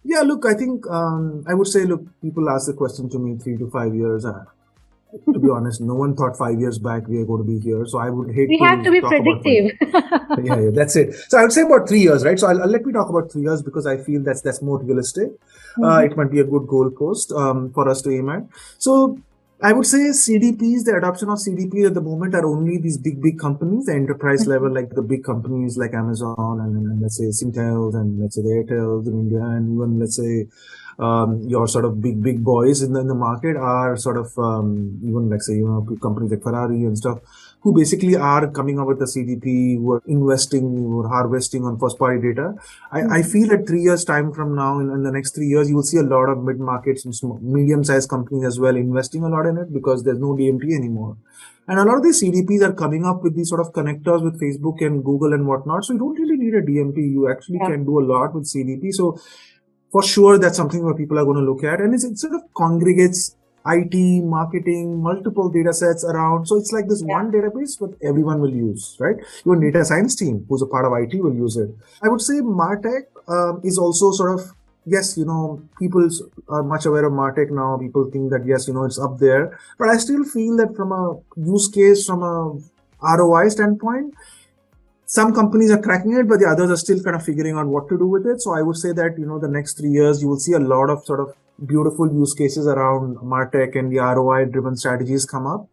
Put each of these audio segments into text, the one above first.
Yeah, look, I think I would say, look, people ask the question to me 3 to 5 years. To be honest, no one thought 5 years back we are going to be here. So I would hate We have to to be talk about five. predictive. Yeah, that's it. So I would say about 3 years, right? So I'll let me talk about 3 years because I feel that's more realistic. Mhm. It might be a good goalpost for us to aim at. So I would say CDPs, the adoption of CDPs at the moment are only these big companies, the enterprise level, Mhm. like the big companies like Amazon and let's say Singtels and let's say the Airtels in India and even let's say your sort of big boys in the market are sort of even like say companies like Ferrari and stuff who basically are coming up with the CDP, who are investing, who are harvesting on first party data. I Mhm. feel at 3 years time from now, in the next 3 years, you will see a lot of mid markets and medium sized companies as well investing a lot in it because there's no DMP anymore. And a lot of these CDPs are coming up with these sort of connectors with Facebook and Google and whatnot. So you don't really need a DMP. You actually Yeah. can do a lot with CDP. So for sure, that's something where people are going to look at. And it sort of congregates IT, marketing, multiple data sets around. So it's like this Yeah. one database, but everyone will use, right? Even data science team, who's a part of IT, will use it. I would say MarTech is also sort of, yes, people are much aware of MarTech now. People think that, yes, it's up there. But I still feel that from a use case, from a ROI standpoint, some companies are cracking it, but the others are still kind of figuring out what to do with it. So I would say that, the next 3 years, you will see a lot of sort of beautiful use cases around MarTech and the ROI driven strategies come up.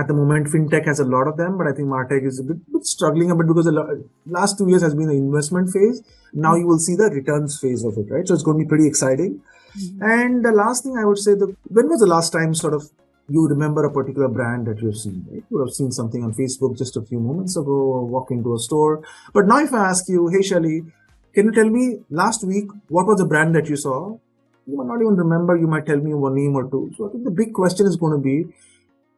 At the moment, FinTech has a lot of them, but I think MarTech is a bit struggling a bit because the last 2 years has been the investment phase. Now you will see the returns phase of it, right? So it's going to be pretty exciting. Mhm. And the last thing I would say, when was the last time sort of you remember a particular brand that you've seen, right? You have seen something on Facebook just a few moments ago or walk into a store. But now if I ask you, hey Shelly, can you tell me last week what was the brand that you saw? You might not even remember, you might tell me one name or two. So I think the big question is going to be,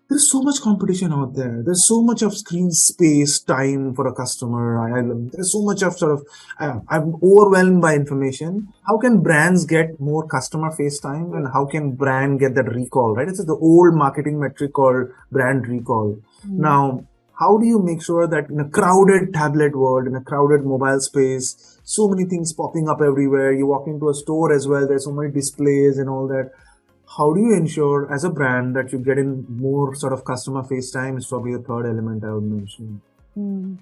there's so much competition out there. There's so much of screen space, time for a customer. There's so much of sort of, I'm overwhelmed by information. How can brands get more customer face time and how can brand get that recall, right? It's the old marketing metric called brand recall. Mhm. Now, how do you make sure that in a crowded tablet world, in a crowded mobile space, so many things popping up everywhere, you walk into a store as well, there's so many displays and all that, how do you ensure as a brand that you get in more sort of customer face time is probably the third element I would mention. Mm.